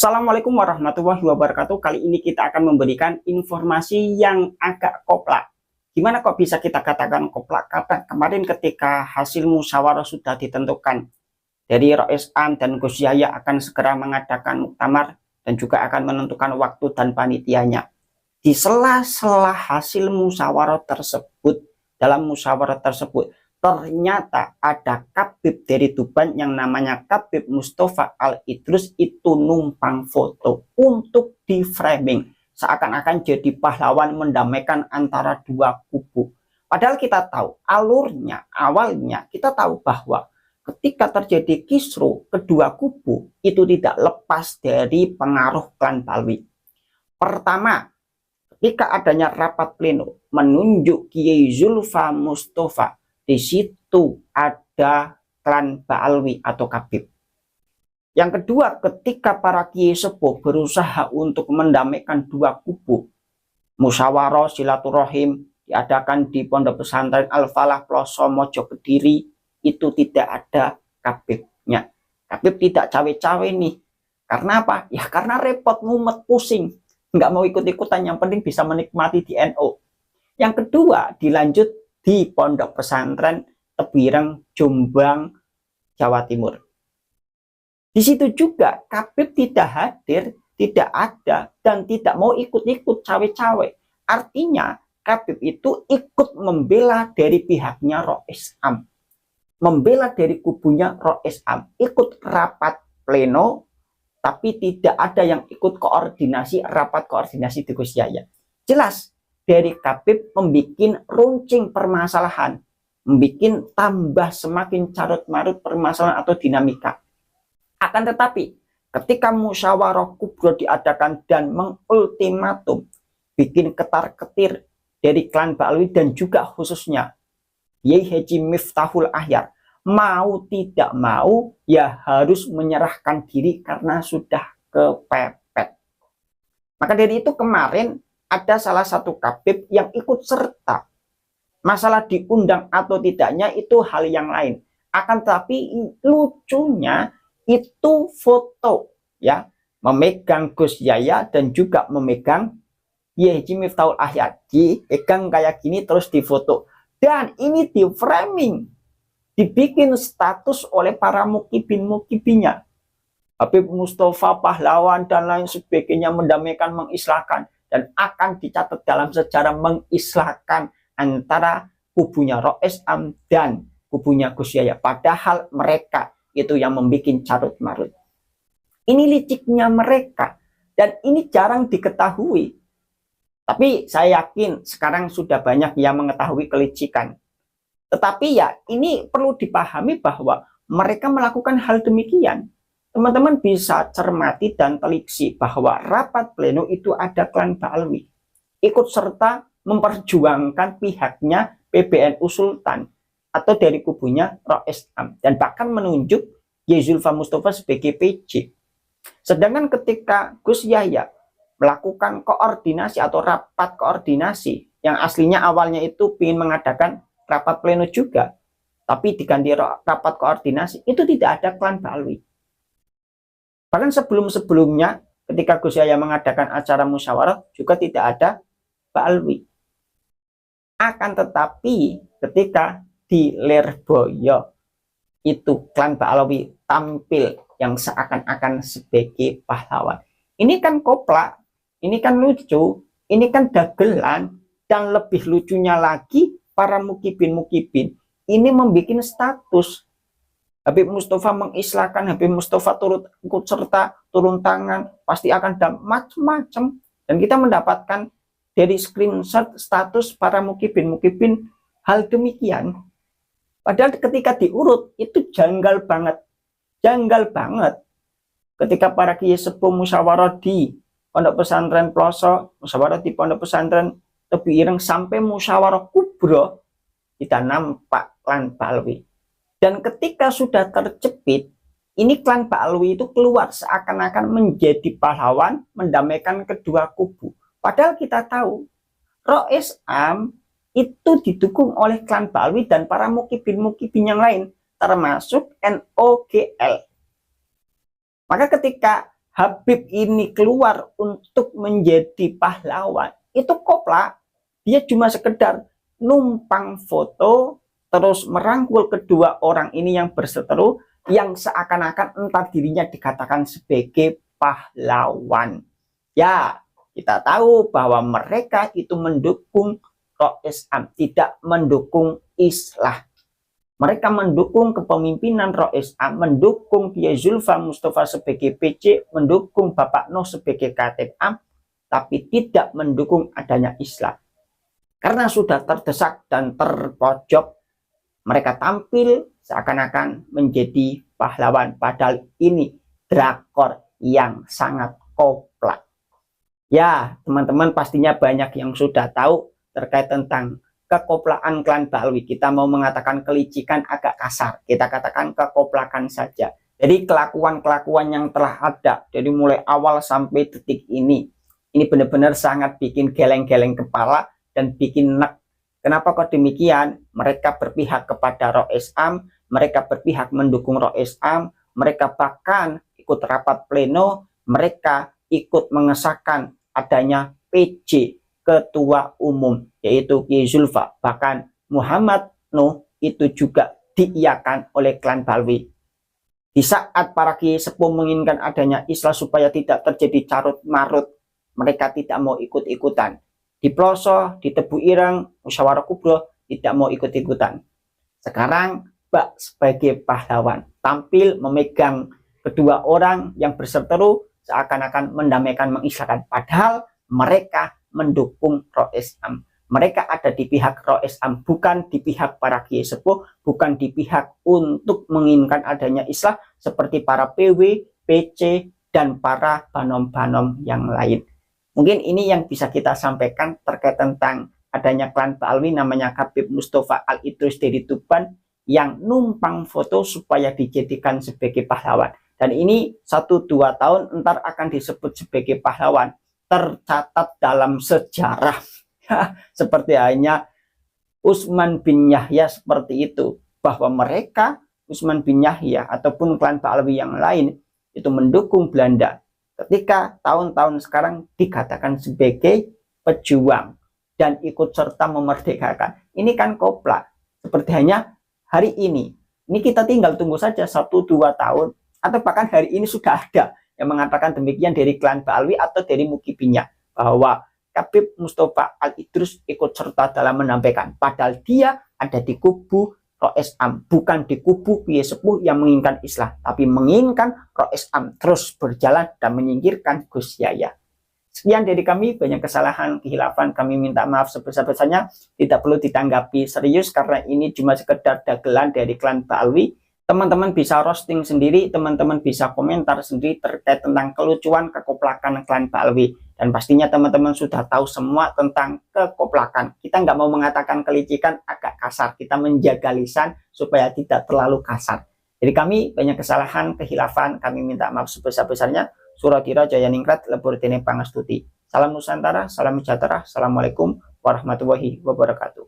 Assalamualaikum warahmatullahi wabarakatuh. Kali ini kita akan memberikan informasi yang agak koplak. Gimana kok bisa kita katakan koplak? Karena kemarin ketika hasil musyawarah sudah ditentukan, dari Rois Am dan Gus Yahya akan segera mengadakan muktamar dan juga akan menentukan waktu dan panitianya. Di sela-sela hasil musyawarah tersebut, dalam musyawarah tersebut, ternyata ada Kabib dari Tuban yang namanya Kabib Mustafa Al-Idrus itu numpang foto untuk di framing seakan-akan jadi pahlawan mendamaikan antara dua kubu. Padahal kita tahu alurnya, awalnya kita tahu bahwa ketika terjadi kisruh kedua kubu itu tidak lepas dari pengaruh klan Balwi. Pertama, ketika adanya rapat pleno menunjuk Kiai Zulfa Mustafa, di situ ada klan Ba'alwi atau Kabib. Yang kedua, ketika para kiai sepuh berusaha untuk mendamaikan dua kubu, musyawarah silaturahim diadakan di Pondok Pesantren Al-Falah Ploso Mojo Kediri, itu tidak ada Kabibnya. Kabib tidak cawe-cawe nih. Karena apa? Ya karena repot, mumet, pusing. Nggak mau ikut-ikutan, yang penting bisa menikmati di NU. Yang kedua, dilanjut di Pondok Pesantren Tebireng, Jombang, Jawa Timur. Di situ juga Kabib tidak hadir, tidak ada, dan tidak mau ikut-ikut cawe-cawe. Artinya Kabib itu ikut membela dari pihaknya Rois Am, membela dari kubunya Rois Am, ikut rapat pleno, tapi tidak ada yang ikut koordinasi, rapat koordinasi di Gus Yahya. Jelas dari Kabib membuat runcing permasalahan, membuat tambah semakin carut-marut permasalahan atau dinamika. Akan tetapi, ketika musyawarah kubro diadakan dan mengultimatum, bikin ketar-ketir dari klan Ba'alwi dan juga khususnya Yai Haji Miftahul Ahyar, mau tidak mau ya harus menyerahkan diri karena sudah kepepet. Maka dari itu kemarin ada salah satu Kabib yang ikut serta. Masalah diundang atau tidaknya itu hal yang lain. Akan tetapi lucunya itu foto ya, memegang Gus Yahya dan juga memegang Haji Miftahul Ahyar, dipegang kayak gini terus difoto. Dan ini di framing, dibikin status oleh para mukibin-mukibinya. Habib Mustafa pahlawan dan lain sebagainya, mendamaikan, mengislahkan, dan akan dicatat dalam sejarah mengislahkan antara kubunya Rois Am dan kubunya Gus Yahya. Padahal mereka itu yang membuat carut-marut. Ini liciknya mereka, dan ini jarang diketahui. Tapi saya yakin sekarang sudah banyak yang mengetahui kelicikan. Tetapi ya ini perlu dipahami bahwa mereka melakukan hal demikian. Teman-teman bisa cermati dan teliksi bahwa rapat pleno itu ada klan Ba'alwi ikut serta memperjuangkan pihaknya PBNU Sultan atau dari kubunya Rois Am, dan bahkan menunjuk Kiai Zulfa Mustafa sebagai PJ. Sedangkan ketika Gus Yahya melakukan koordinasi atau rapat koordinasi yang aslinya awalnya itu ingin mengadakan rapat pleno juga, tapi diganti rapat koordinasi, itu tidak ada klan Ba'alwi. Bahkan sebelum-sebelumnya ketika Gus Yahya mengadakan acara musyawarah juga tidak ada Ba'alwi. Akan tetapi ketika di Lirboyo itu klan Ba'alwi tampil yang seakan-akan sebagai pahlawan. Ini kan koplak, ini kan lucu, ini kan dagelan, dan lebih lucunya lagi para mukibin-mukibin ini membuat status. Habib Mustafa mengislahkan, Habib Mustafa turut ikut serta, turun tangan, pasti akan ada macam-macam. Dan kita mendapatkan dari screenshot status para mukibin-mukibin hal demikian. Padahal ketika diurut itu janggal banget. Janggal banget. Ketika para kiai sepuh musyawarah di Pondok Pesantren Ploso, musyawarah di Pondok Pesantren Tebireng, sampai musyawarah kubro, kita nampak klan Ba'alwi. Dan ketika sudah terjepit, ini klan Ba'alwi itu keluar seakan-akan menjadi pahlawan, mendamaikan kedua kubu. Padahal kita tahu, Rois Am itu didukung oleh klan Ba'alwi dan para mukibin-mukibin yang lain, termasuk NOGL. Maka ketika Habib ini keluar untuk menjadi pahlawan, itu kopla. Dia cuma sekedar numpang foto, terus merangkul kedua orang ini yang berseteru, yang seakan-akan entah dirinya dikatakan sebagai pahlawan. Ya, kita tahu bahwa mereka itu mendukung Rois Am, tidak mendukung Islah. Mereka mendukung kepemimpinan Rois Am, mendukung Kiai Zulfa Mustafa sebagai PC, mendukung Bapak Noh sebagai Khatib Am, tapi tidak mendukung adanya Islah. Karena sudah terdesak dan terpojok, mereka tampil seakan-akan menjadi pahlawan, padahal ini drakor yang sangat koplak. Ya, teman-teman pastinya banyak yang sudah tahu terkait tentang kekoplakan klan Ba'alwi. Kita mau mengatakan kelicikan agak kasar, kita katakan kekoplakan saja. Jadi kelakuan-kelakuan yang telah ada dari mulai awal sampai detik ini benar-benar sangat bikin geleng-geleng kepala dan bikin nek. Kenapa kok demikian? Mereka berpihak kepada Rois Am, mereka berpihak mendukung Rois Am, mereka bahkan ikut rapat pleno, mereka ikut mengesahkan adanya PJ ketua umum, yaitu Kiai Zulfa. Bahkan Muhammad Noh itu juga diiyakan oleh klan Ba'alwi. Di saat para kiai sepuh menginginkan adanya Islah supaya tidak terjadi carut marut, mereka tidak mau ikut-ikutan. Di Ploso, di Tebu Ireng, Musyawarah Kubro, tidak mau ikut-ikutan. Sekarang Mbak sebagai pahlawan tampil memegang kedua orang yang berseteru seakan-akan mendamaikan, mengisahkan, padahal mereka mendukung Rois Am. Mereka ada di pihak Rois Am, bukan di pihak para kiai sepuh, bukan di pihak untuk menginginkan adanya Islah seperti para PW, PC, dan para banom-banom yang lain. Mungkin ini yang bisa kita sampaikan terkait tentang adanya klan Ba'alwi namanya Habib Mustafa Al-Idrus dari Tuban yang numpang foto supaya dijadikan sebagai pahlawan. Dan ini 1-2 tahun ntar akan disebut sebagai pahlawan, tercatat dalam sejarah. Seperti hanya Utsman bin Yahya seperti itu, bahwa mereka Utsman bin Yahya ataupun klan Ba'alwi yang lain itu mendukung Belanda ketika tahun-tahun sekarang dikatakan sebagai pejuang dan ikut serta memerdekakan. Ini kan koplak. Seperti hanya hari ini kita tinggal tunggu saja 1-2 tahun, atau bahkan hari ini sudah ada yang mengatakan demikian dari klan Ba'alwi atau dari Mukibinya, bahwa Habib Mustafa Al-Idrus ikut serta dalam menyampaikan, padahal dia ada di kubu Rois Am, bukan di kubu kiai sepuh yang menginginkan Islah, tapi menginginkan Rois Am terus berjalan dan menyingkirkan Gus Yahya. Sekian dari kami, banyak kesalahan, kehilafan, kami minta maaf sebesar-besarnya, tidak perlu ditanggapi serius karena ini cuma sekedar dagelan dari klan Ba'alwi. Teman-teman bisa roasting sendiri, teman-teman bisa komentar sendiri terkait tentang kelucuan kekoplakan klan Ba'alwi. Dan pastinya teman-teman sudah tahu semua tentang kekoplakan. Kita nggak mau mengatakan kelicikan agak kasar, kita menjaga lisan supaya tidak terlalu kasar. Jadi kami banyak kesalahan, kehilafan, kami minta maaf sebesar-besarnya. Suratira Jaya Ningrat, Lebur Dene Pangestuti. Salam Nusantara, salam sejahtera, assalamualaikum warahmatullahi wabarakatuh.